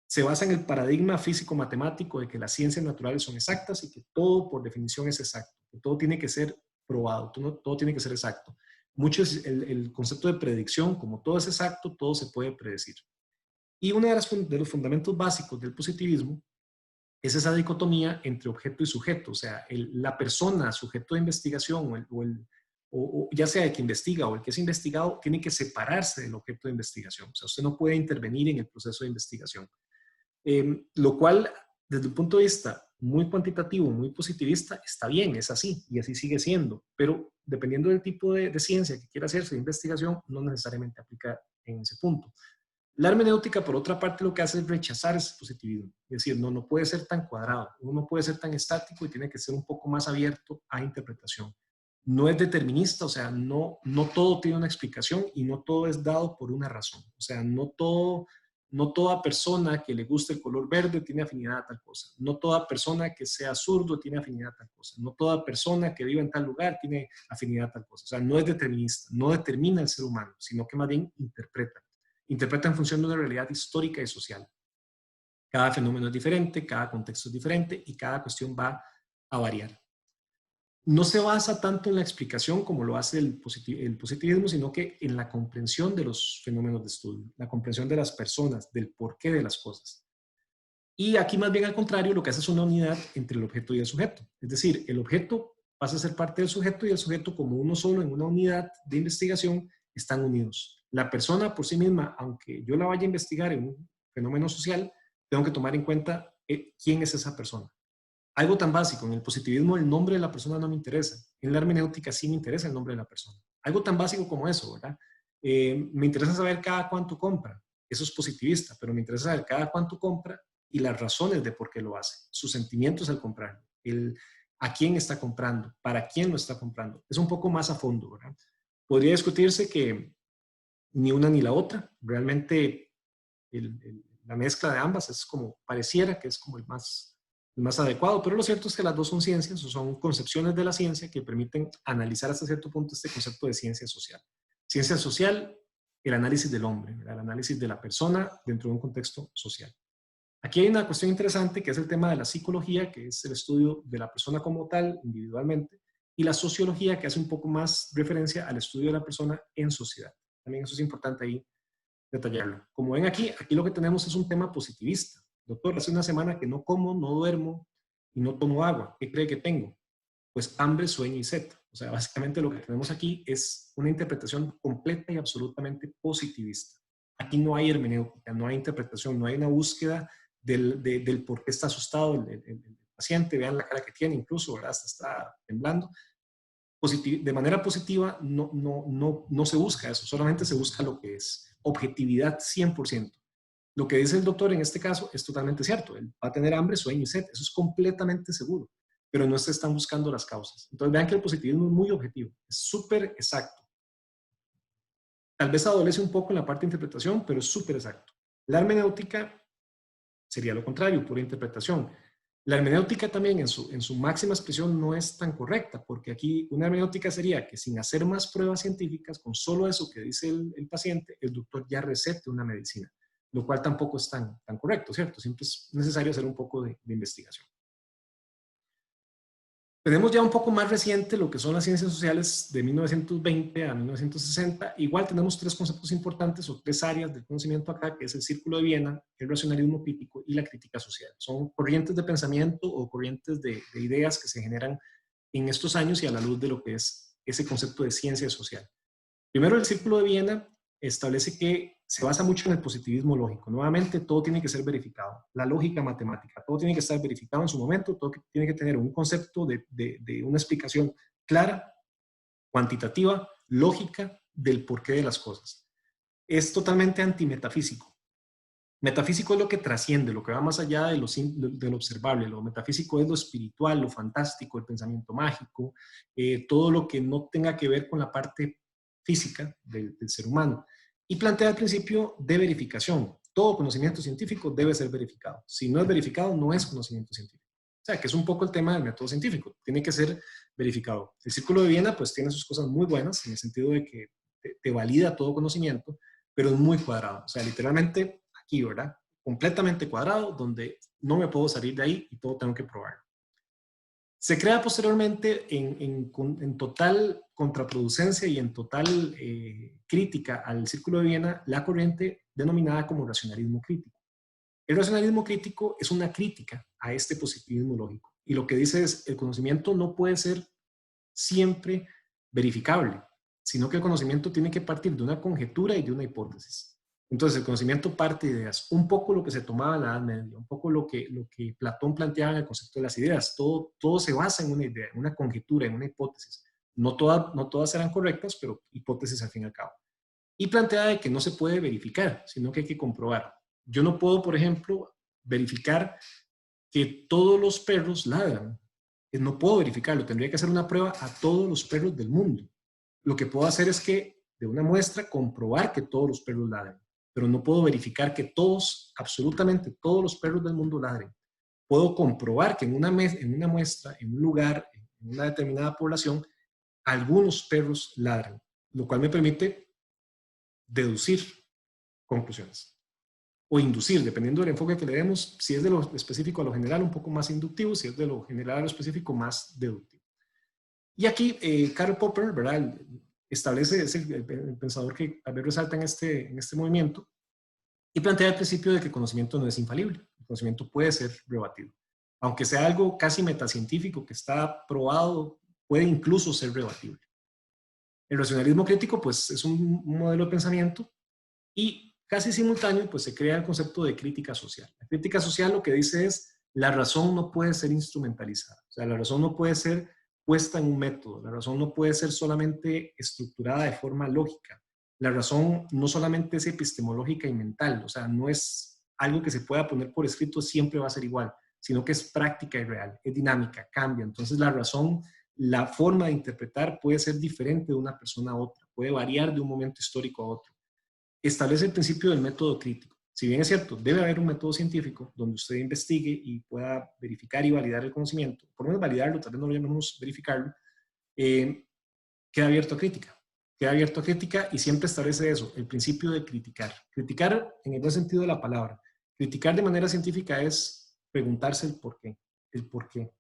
Se basa en el paradigma físico-matemático de que las ciencias naturales son exactas y que todo por definición es exacto, que todo tiene que ser probado, todo tiene que ser exacto. Mucho es el concepto de predicción, como todo es exacto, todo se puede predecir. Y uno de los fundamentos básicos del positivismo es esa dicotomía entre objeto y sujeto, o sea, la persona, sujeto de investigación, o ya sea el que investiga o el que es investigado, tiene que separarse del objeto de investigación. O sea, usted no puede intervenir en el proceso de investigación. Lo cual, desde un punto de vista muy cuantitativo, muy positivista, está bien, es así, y así sigue siendo, pero dependiendo del tipo de ciencia que quiera hacerse, de investigación, no necesariamente aplica en ese punto. La hermenéutica, por otra parte, lo que hace es rechazar ese positivismo, es decir, no puede ser tan cuadrado, uno no puede ser tan estático y tiene que ser un poco más abierto a interpretación. No es determinista, o sea, no todo tiene una explicación y no todo es dado por una razón, o sea, no toda persona que le guste el color verde tiene afinidad a tal cosa. No toda persona que sea zurdo tiene afinidad a tal cosa. No toda persona que viva en tal lugar tiene afinidad a tal cosa. O sea, no es determinista, no determina el ser humano, sino que más bien interpreta. Interpreta en función de una realidad histórica y social. Cada fenómeno es diferente, cada contexto es diferente y cada cuestión va a variar. No se basa tanto en la explicación como lo hace el positivismo, sino que en la comprensión de los fenómenos de estudio, la comprensión de las personas, del porqué de las cosas. Y aquí más bien al contrario, lo que hace es una unidad entre el objeto y el sujeto. Es decir, el objeto pasa a ser parte del sujeto y el sujeto como uno solo en una unidad de investigación están unidos. La persona por sí misma, aunque yo la vaya a investigar en un fenómeno social, tengo que tomar en cuenta quién es esa persona. Algo tan básico, en el positivismo el nombre de la persona no me interesa, en la hermenéutica sí me interesa el nombre de la persona. Algo tan básico como eso, ¿verdad? Me interesa saber cada cuánto compra, eso es positivista, pero me interesa saber cada cuánto compra y las razones de por qué lo hace, sus sentimientos al comprarlo, a quién está comprando, para quién lo está comprando. Es un poco más a fondo, ¿verdad? Podría discutirse que ni una ni la otra, realmente la mezcla de ambas es como, pareciera que es como el más adecuado, pero lo cierto es que las dos son ciencias o son concepciones de la ciencia que permiten analizar hasta cierto punto este concepto de ciencia social. Ciencia social, el análisis del hombre, el análisis de la persona dentro de un contexto social. Aquí hay una cuestión interesante que es el tema de la psicología, que es el estudio de la persona como tal, individualmente, y la sociología, que hace un poco más referencia al estudio de la persona en sociedad. También eso es importante ahí detallarlo. Como ven aquí lo que tenemos es un tema positivista. Doctor, hace una semana que no como, no duermo y no tomo agua. ¿Qué cree que tengo? Pues hambre, sueño y sed. O sea, básicamente lo que tenemos aquí es una interpretación completa y absolutamente positivista. Aquí no hay hermenéutica, no hay interpretación, no hay una búsqueda del por qué está asustado el paciente. Vean la cara que tiene incluso, ¿verdad? Hasta está temblando. De manera positiva no se busca eso, solamente se busca lo que es objetividad 100%. Lo que dice el doctor en este caso es totalmente cierto, él va a tener hambre, sueño y sed, eso es completamente seguro, pero no se están buscando las causas. Entonces vean que el positivismo es muy objetivo, es súper exacto. Tal vez adolece un poco en la parte de interpretación, pero es súper exacto. La hermenéutica sería lo contrario, pura interpretación. La hermenéutica también en su máxima expresión no es tan correcta, porque aquí una hermenéutica sería que sin hacer más pruebas científicas, con solo eso que dice el paciente, el doctor ya recete una medicina, lo cual tampoco es tan correcto, ¿cierto? Siempre es necesario hacer un poco de investigación. Tenemos ya un poco más reciente lo que son las ciencias sociales de 1920 a 1960. Igual tenemos tres conceptos importantes o tres áreas del conocimiento acá, que es el Círculo de Viena, el racionalismo crítico y la crítica social. Son corrientes de pensamiento o corrientes de ideas que se generan en estos años y a la luz de lo que es ese concepto de ciencia social. Primero, el Círculo de Viena establece que se basa mucho en el positivismo lógico. Nuevamente, todo tiene que ser verificado. La lógica matemática, todo tiene que estar verificado en su momento, todo tiene que tener un concepto de una explicación clara, cuantitativa, lógica del porqué de las cosas. Es totalmente antimetafísico. Metafísico es lo que trasciende, lo que va más allá de lo observable. Lo metafísico es lo espiritual, lo fantástico, el pensamiento mágico, todo lo que no tenga que ver con la parte física del ser humano. Y plantea el principio de verificación. Todo conocimiento científico debe ser verificado. Si no es verificado, no es conocimiento científico. O sea, que es un poco el tema del método científico. Tiene que ser verificado. El Círculo de Viena, pues, tiene sus cosas muy buenas, en el sentido de que te valida todo conocimiento, pero es muy cuadrado. O sea, literalmente aquí, ¿verdad? Completamente cuadrado, donde no me puedo salir de ahí y todo tengo que probarlo. Se crea posteriormente en total contraproducencia y en total crítica al Círculo de Viena la corriente denominada como racionalismo crítico. El racionalismo crítico es una crítica a este positivismo lógico y lo que dice es el conocimiento no puede ser siempre verificable, sino que el conocimiento tiene que partir de una conjetura y de una hipótesis. Entonces, el conocimiento parte de ideas, un poco lo que se tomaba en la Edad Media, un poco lo que Platón planteaba en el concepto de las ideas. Todo se basa en una idea, en una conjetura, en una hipótesis. No todas serán correctas, pero hipótesis al fin y al cabo. Y plantea de que no se puede verificar, sino que hay que comprobar. Yo no puedo, por ejemplo, verificar que todos los perros ladran. No puedo verificarlo, tendría que hacer una prueba a todos los perros del mundo. Lo que puedo hacer es que de una muestra comprobar que todos los perros ladran, pero no puedo verificar que todos, absolutamente todos los perros del mundo ladren. Puedo comprobar que en una muestra, en un lugar, en una determinada población, algunos perros ladran, lo cual me permite deducir conclusiones o inducir, dependiendo del enfoque que le demos, si es de lo específico a lo general, un poco más inductivo, si es de lo general a lo específico, más deductivo. Y aquí Karl Popper, ¿verdad? Establece, es el pensador que tal vez resalta en este movimiento, y plantea el principio de que el conocimiento no es infalible, el conocimiento puede ser rebatido. Aunque sea algo casi metacientífico que está probado, puede incluso ser rebatible. El racionalismo crítico, pues, es un modelo de pensamiento y casi simultáneo, pues, se crea el concepto de crítica social. La crítica social lo que dice es, la razón no puede ser instrumentalizada. O sea, la razón no puede ser puesta en un método. La razón no puede ser solamente estructurada de forma lógica. La razón no solamente es epistemológica y mental. O sea, no es algo que se pueda poner por escrito, siempre va a ser igual, sino que es práctica y real, es dinámica, cambia. Entonces, la razón, la forma de interpretar puede ser diferente de una persona a otra, puede variar de un momento histórico a otro. Establece el principio del método crítico. Si bien es cierto, debe haber un método científico donde usted investigue y pueda verificar y validar el conocimiento, por lo menos validarlo, tal vez no lo llamemos verificarlo, queda abierto a crítica. Queda abierto a crítica y siempre establece eso, el principio de criticar. Criticar en el buen sentido de la palabra. Criticar de manera científica es preguntarse el por qué,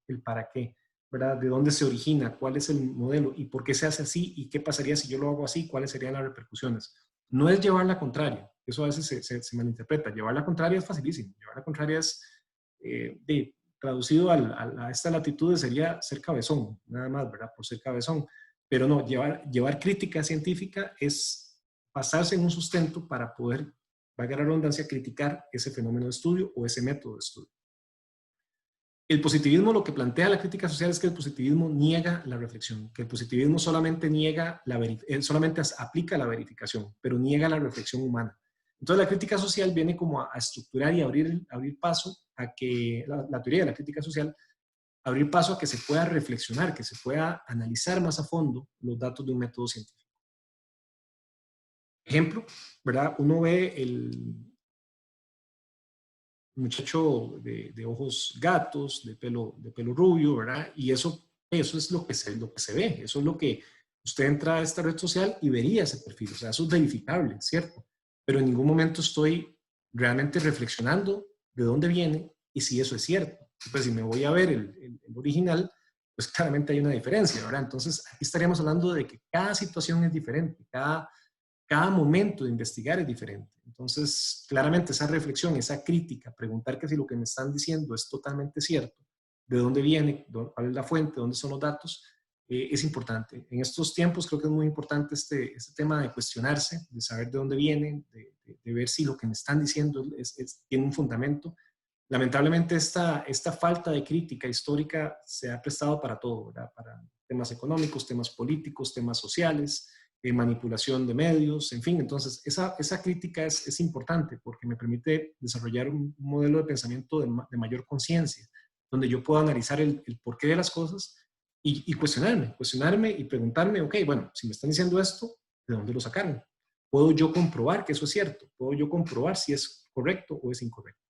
el para qué, ¿verdad? ¿De dónde se origina? ¿Cuál es el modelo? ¿Y por qué se hace así? ¿Y qué pasaría si yo lo hago así? ¿Cuáles serían las repercusiones? No es llevar la contraria, eso a veces se malinterpreta. Llevar la contraria es facilísimo. Llevar la contraria es, traducido a esta latitud sería ser cabezón, nada más, ¿verdad? Por ser cabezón. Pero no, llevar crítica científica es basarse en un sustento para poder, valga la redundancia, criticar ese fenómeno de estudio o ese método de estudio. El positivismo lo que plantea la crítica social es que el positivismo niega la reflexión, que el positivismo solamente solamente aplica la verificación, pero niega la reflexión humana. Entonces la crítica social viene como a estructurar y abrir paso a que la teoría de la crítica social, abrir paso a que se pueda reflexionar, que se pueda analizar más a fondo los datos de un método científico. Ejemplo, ¿verdad? Uno ve muchacho de ojos gatos, de pelo rubio, ¿verdad? Y eso es lo que se ve, eso es lo que usted entra a esta red social y vería ese perfil, o sea, eso es verificable, ¿cierto? Pero en ningún momento estoy realmente reflexionando de dónde viene y si eso es cierto. Pues si me voy a ver el original, pues claramente hay una diferencia, ¿verdad? Entonces, aquí estaríamos hablando de que cada situación es diferente, cada momento de investigar es diferente. Entonces, claramente esa reflexión, esa crítica, preguntar que si lo que me están diciendo es totalmente cierto, de dónde viene, cuál es la fuente, dónde son los datos, es importante. En estos tiempos creo que es muy importante este tema de cuestionarse, de saber de dónde vienen, de ver si lo que me están diciendo tiene un fundamento. Lamentablemente esta falta de crítica histórica se ha prestado para todo, ¿verdad? Para temas económicos, temas políticos, temas sociales, manipulación de medios, en fin. Entonces, esa crítica es importante porque me permite desarrollar un modelo de pensamiento de mayor conciencia, donde yo puedo analizar el porqué de las cosas y cuestionarme y preguntarme, ok, bueno, si me están diciendo esto, ¿de dónde lo sacaron? ¿Puedo yo comprobar que eso es cierto? ¿Puedo yo comprobar si es correcto o es incorrecto?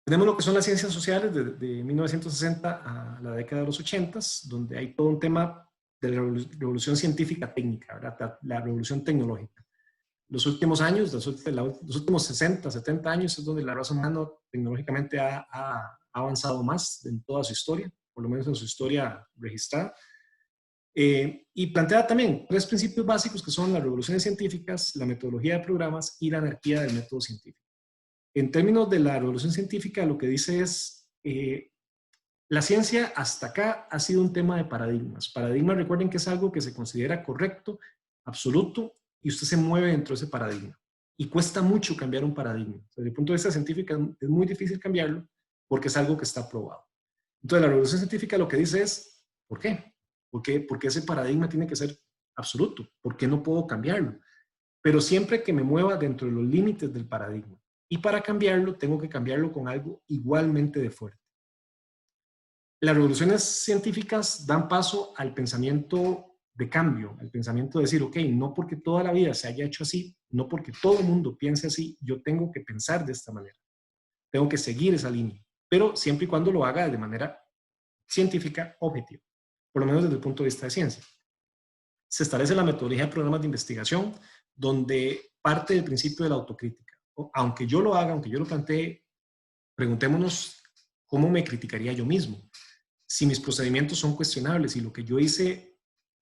Tenemos lo que son las ciencias sociales de 1960 a la década de los 80, donde hay todo un tema de la revolución científica técnica, ¿verdad? La revolución tecnológica. Los últimos años, los últimos 60, 70 años es donde la raza humana tecnológicamente ha avanzado más en toda su historia, por lo menos en su historia registrada. Y plantea también tres principios básicos que son las revoluciones científicas, la metodología de programas y la anarquía del método científico. En términos de la revolución científica, lo que dice es, la ciencia hasta acá ha sido un tema de paradigmas. Paradigmas, recuerden que es algo que se considera correcto, absoluto, y usted se mueve dentro de ese paradigma. Y cuesta mucho cambiar un paradigma. Desde el punto de vista científico es muy difícil cambiarlo porque es algo que está probado. Entonces la revolución científica lo que dice es, ¿por qué? Porque ese paradigma tiene que ser absoluto. ¿Por qué no puedo cambiarlo? Pero siempre que me mueva dentro de los límites del paradigma. Y para cambiarlo, tengo que cambiarlo con algo igualmente de fuerte. Las revoluciones científicas dan paso al pensamiento de cambio, al pensamiento de decir, ok, no porque toda la vida se haya hecho así, no porque todo el mundo piense así, yo tengo que pensar de esta manera. Tengo que seguir esa línea, pero siempre y cuando lo haga de manera científica objetiva, por lo menos desde el punto de vista de ciencia. Se establece la metodología de programas de investigación, donde parte del principio de la autocrítica. Aunque yo lo haga, aunque yo lo plantee, preguntémonos cómo me criticaría yo mismo. Si mis procedimientos son cuestionables, si lo que yo hice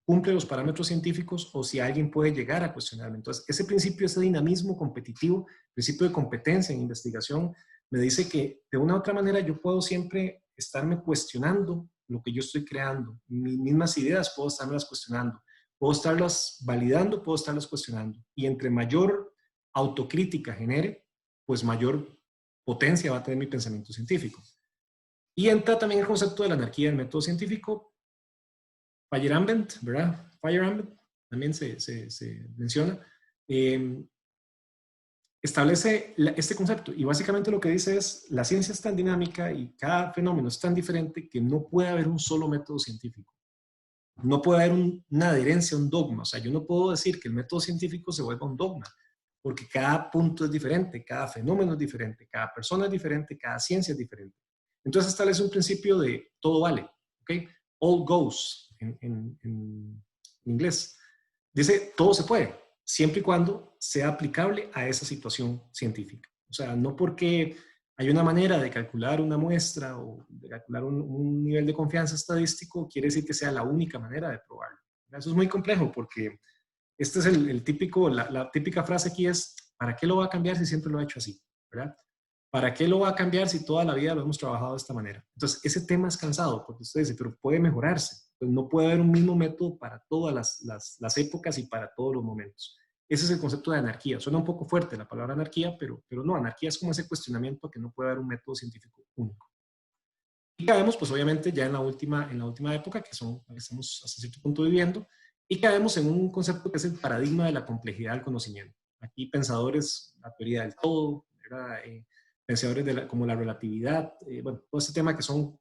cumple los parámetros científicos o si alguien puede llegar a cuestionarme. Entonces, ese principio, ese dinamismo competitivo, principio de competencia en investigación, me dice que de una u otra manera yo puedo siempre estarme cuestionando lo que yo estoy creando. Mis mismas ideas puedo estarlas cuestionando. Puedo estarlas validando, puedo estarlas cuestionando. Y entre mayor autocrítica genere, pues mayor potencia va a tener mi pensamiento científico. Y entra también el concepto de la anarquía del método científico. Feyerabend, ¿verdad? Feyerabend también se menciona. Establece este concepto y básicamente lo que dice es la ciencia es tan dinámica y cada fenómeno es tan diferente que no puede haber un solo método científico. No puede haber una adherencia a un dogma. O sea, yo no puedo decir que el método científico se vuelva un dogma, porque cada punto es diferente, cada fenómeno es diferente, cada persona es diferente, cada ciencia es diferente. Entonces establece un principio de todo vale, ¿ok? All goes en inglés. Dice, todo se puede, siempre y cuando sea aplicable a esa situación científica. O sea, no porque hay una manera de calcular una muestra o de calcular un nivel de confianza estadístico, quiere decir que sea la única manera de probarlo. Eso es muy complejo porque este es la típica frase aquí es, ¿para qué lo va a cambiar si siempre lo ha hecho así? ¿Verdad? ¿Para qué lo va a cambiar si toda la vida lo hemos trabajado de esta manera? Entonces, ese tema es cansado porque usted dice, pero puede mejorarse. Entonces, no puede haber un mismo método para todas las épocas y para todos los momentos. Ese es el concepto de anarquía. Suena un poco fuerte la palabra anarquía, pero no, anarquía es como ese cuestionamiento a que no puede haber un método científico único. Y caemos, pues obviamente, ya en la última época, que estamos hasta cierto punto viviendo, y caemos en un concepto que es el paradigma de la complejidad del conocimiento. Aquí pensadores, la teoría del todo, pensadores como la relatividad, bueno, todo este tema que son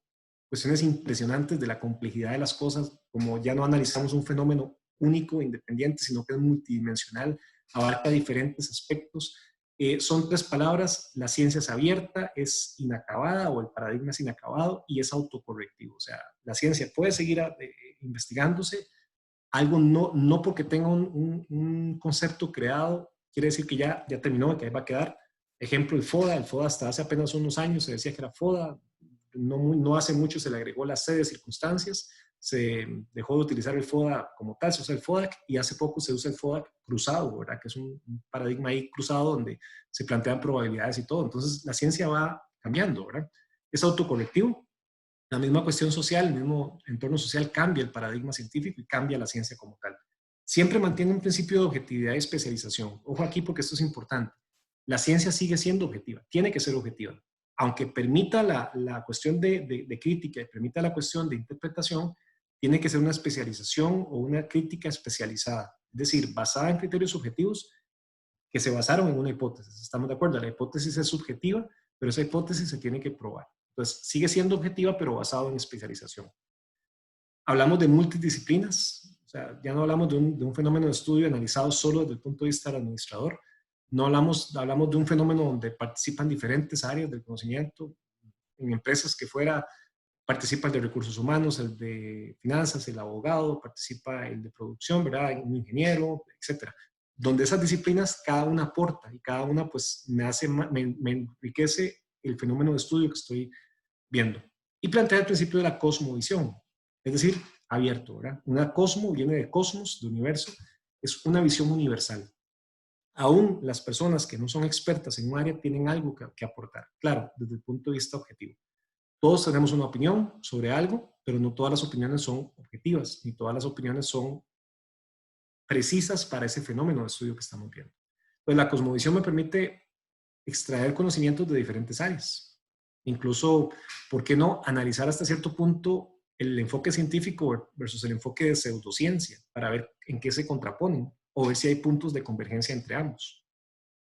cuestiones impresionantes de la complejidad de las cosas, como ya no analizamos un fenómeno único, independiente, sino que es multidimensional, abarca diferentes aspectos. Son tres palabras: la ciencia es abierta, es inacabada o el paradigma es inacabado y es autocorrectivo. O sea, la ciencia puede seguir investigándose. Algo no porque tenga un concepto creado, quiere decir que ya terminó, que ahí va a quedar. Ejemplo, el FODA. El FODA hasta hace apenas unos años se decía que era FODA. No hace mucho se le agregó la C de circunstancias. Se dejó de utilizar el FODA como tal, se usa el FODAC, y hace poco se usa el FODAC cruzado, ¿verdad? Que es un paradigma ahí cruzado donde se plantean probabilidades y todo. Entonces, la ciencia va cambiando, ¿verdad? Es autocorrectivo. La misma cuestión social, el mismo entorno social cambia el paradigma científico y cambia la ciencia como tal. Siempre mantiene un principio de objetividad y especialización. Ojo aquí porque esto es importante. La ciencia sigue siendo objetiva, tiene que ser objetiva. Aunque permita la cuestión de crítica y permita la cuestión de interpretación, tiene que ser una especialización o una crítica especializada. Es decir, basada en criterios objetivos que se basaron en una hipótesis. ¿Estamos de acuerdo? La hipótesis es subjetiva, pero esa hipótesis se tiene que probar. Entonces, sigue siendo objetiva, pero basado en especialización. Hablamos de multidisciplinas, o sea, ya no hablamos de un fenómeno de estudio analizado solo desde el punto de vista del administrador. No hablamos de un fenómeno donde participan diferentes áreas del conocimiento. En empresas que participa el de recursos humanos, el de finanzas, el abogado, participa el de producción, ¿verdad? Un ingeniero, etcétera. Donde esas disciplinas cada una aporta y cada una pues me enriquece el fenómeno de estudio que estoy viendo. Y plantea el principio de la cosmovisión, es decir, abierto, ¿verdad? Una cosmo viene de cosmos, de universo, es una visión universal. Aún las personas que no son expertas en un área tienen algo que aportar, claro, desde el punto de vista objetivo. Todos tenemos una opinión sobre algo, pero no todas las opiniones son objetivas, ni todas las opiniones son precisas para ese fenómeno de estudio que estamos viendo. Pues la cosmovisión me permite extraer conocimientos de diferentes áreas. Incluso, ¿por qué no analizar hasta cierto punto el enfoque científico versus el enfoque de pseudociencia para ver en qué se contraponen o ver si hay puntos de convergencia entre ambos?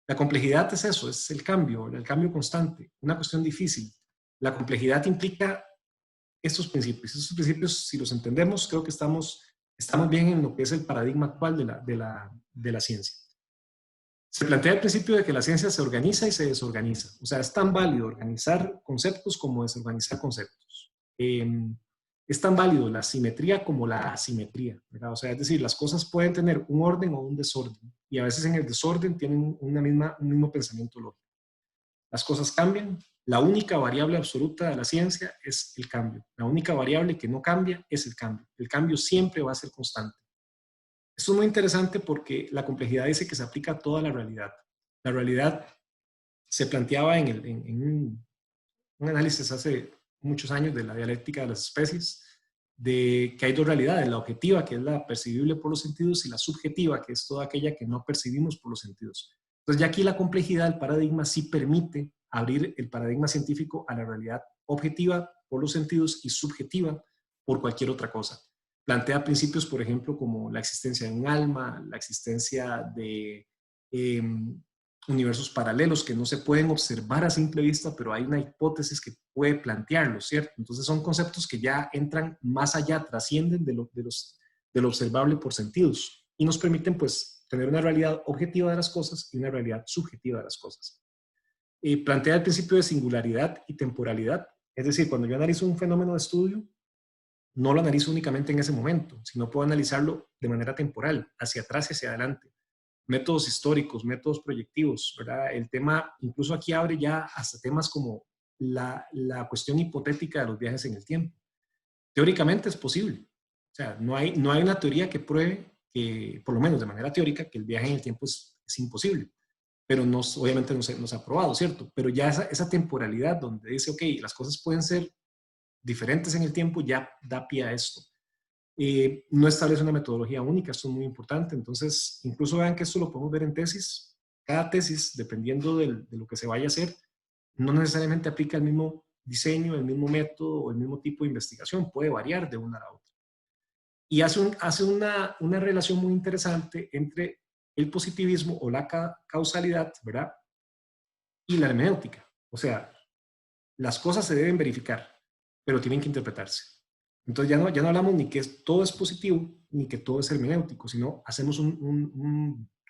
La complejidad es eso, es el cambio constante, una cuestión difícil. La complejidad implica estos principios. Estos principios, si los entendemos, creo que estamos bien en lo que es el paradigma actual de la ciencia. Se plantea el principio de que la ciencia se organiza y se desorganiza. O sea, es tan válido organizar conceptos como desorganizar conceptos. Es tan válido la simetría como la asimetría, ¿verdad? O sea, es decir, las cosas pueden tener un orden o un desorden, y a veces en el desorden tienen un mismo pensamiento lógico. Las cosas cambian. La única variable absoluta de la ciencia es el cambio. La única variable que no cambia es el cambio. El cambio siempre va a ser constante. Esto es muy interesante porque la complejidad dice que se aplica a toda la realidad. La realidad se planteaba en un análisis hace muchos años de la dialéctica de las especies, de que hay dos realidades: la objetiva, que es la percibible por los sentidos, y la subjetiva, que es toda aquella que no percibimos por los sentidos. Entonces ya aquí la complejidad del paradigma sí permite abrir el paradigma científico a la realidad objetiva por los sentidos y subjetiva por cualquier otra cosa. Plantea principios, por ejemplo, como la existencia de un alma, la existencia de universos paralelos que no se pueden observar a simple vista, pero hay una hipótesis que puede plantearlo, ¿cierto? Entonces son conceptos que ya entran más allá, trascienden de lo observable por sentidos y nos permiten pues tener una realidad objetiva de las cosas y una realidad subjetiva de las cosas. Plantea el principio de singularidad y temporalidad, es decir, cuando yo analizo un fenómeno de estudio, no lo analizo únicamente en ese momento, sino puedo analizarlo de manera temporal, hacia atrás y hacia adelante. Métodos históricos, métodos proyectivos, ¿verdad? El tema, incluso aquí abre ya hasta temas como la cuestión hipotética de los viajes en el tiempo. Teóricamente es posible. O sea, no hay una teoría que pruebe que, por lo menos de manera teórica, que el viaje en el tiempo es imposible. Pero obviamente no se ha probado, ¿cierto? Pero ya esa temporalidad donde dice, ok, las cosas pueden ser diferentes en el tiempo, ya da pie a esto. No establece una metodología única, esto es muy importante. Entonces, incluso vean que esto lo podemos ver en tesis. Cada tesis, dependiendo de lo que se vaya a hacer, no necesariamente aplica el mismo diseño, el mismo método o el mismo tipo de investigación. Puede variar de una a la otra. Y hace una relación muy interesante entre el positivismo o la causalidad, ¿verdad? Y la hermenéutica. O sea, las cosas se deben verificar, pero tienen que interpretarse. Entonces ya no hablamos ni que todo es positivo, ni que todo es hermenéutico, sino hacemos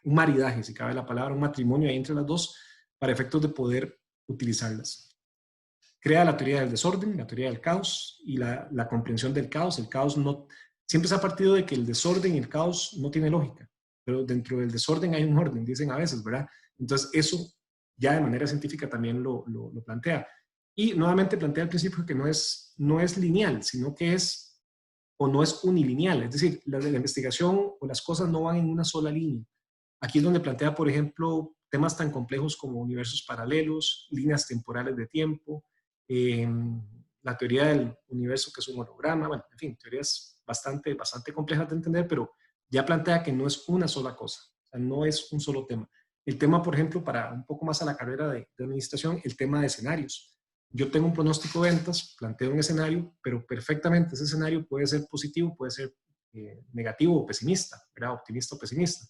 un maridaje, si cabe la palabra, un matrimonio ahí entre las dos, para efectos de poder utilizarlas. Crea la teoría del desorden, la teoría del caos y la comprensión del caos. El caos no, siempre se ha partido de que el desorden y el caos no tiene lógica, pero dentro del desorden hay un orden, dicen a veces, ¿verdad? Entonces eso ya de manera científica también lo plantea. Y nuevamente plantea el principio que no es lineal, sino que es, o no es unilineal, es decir, la investigación o las cosas no van en una sola línea. Aquí es donde plantea, por ejemplo, temas tan complejos como universos paralelos, líneas temporales de tiempo, eh, la teoría del universo que es un holograma, bueno, en fin, teorías bastante complejas de entender, pero ya plantea que no es una sola cosa, o sea, no es un solo tema. El tema, por ejemplo, para un poco más a la carrera de administración, el tema de escenarios. Yo tengo un pronóstico de ventas, planteo un escenario, pero perfectamente ese escenario puede ser positivo, puede ser negativo o pesimista, ¿verdad? Optimista o pesimista.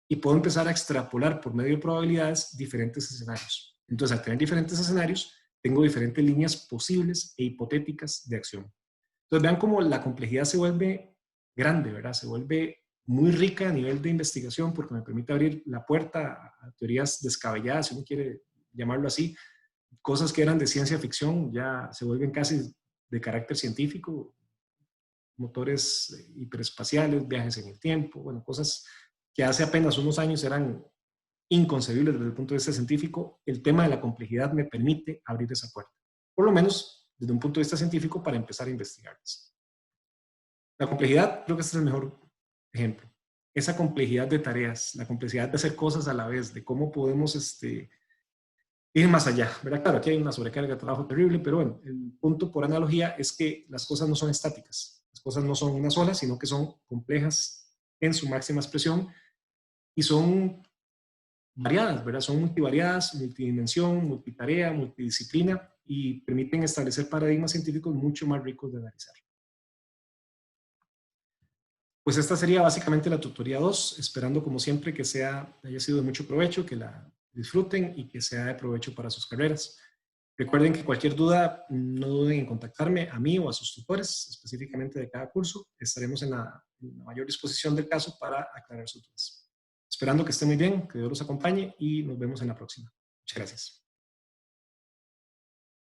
Y puedo empezar a extrapolar por medio de probabilidades diferentes escenarios. Entonces, al tener diferentes escenarios, tengo diferentes líneas posibles e hipotéticas de acción. Entonces, vean cómo la complejidad se vuelve grande, ¿verdad? Se vuelve muy rica a nivel de investigación porque me permite abrir la puerta a teorías descabelladas, si uno quiere llamarlo así. Cosas que eran de ciencia ficción ya se vuelven casi de carácter científico, motores hiperespaciales, viajes en el tiempo, bueno, cosas que hace apenas unos años eran inconcebibles desde el punto de vista científico. El tema de la complejidad me permite abrir esa puerta, por lo menos desde un punto de vista científico, para empezar a investigarlas. La complejidad, creo que este es el mejor ejemplo. Esa complejidad de tareas, la complejidad de hacer cosas a la vez, de cómo podemos ir más allá, ¿verdad? Claro, aquí hay una sobrecarga de trabajo terrible, pero bueno, el punto por analogía es que las cosas no son estáticas, las cosas no son una sola, sino que son complejas en su máxima expresión y son variadas, ¿verdad? Son multivariadas, multidimensión, multitarea, multidisciplina y permiten establecer paradigmas científicos mucho más ricos de analizar. Pues esta sería básicamente la tutoría 2, esperando como siempre que haya sido de mucho provecho, que la disfruten y que sea de provecho para sus carreras. Recuerden que cualquier duda, no duden en contactarme a mí o a sus tutores, específicamente de cada curso. Estaremos en la mayor disposición del caso para aclarar sus dudas. Esperando que estén muy bien, que Dios los acompañe y nos vemos en la próxima. Muchas gracias.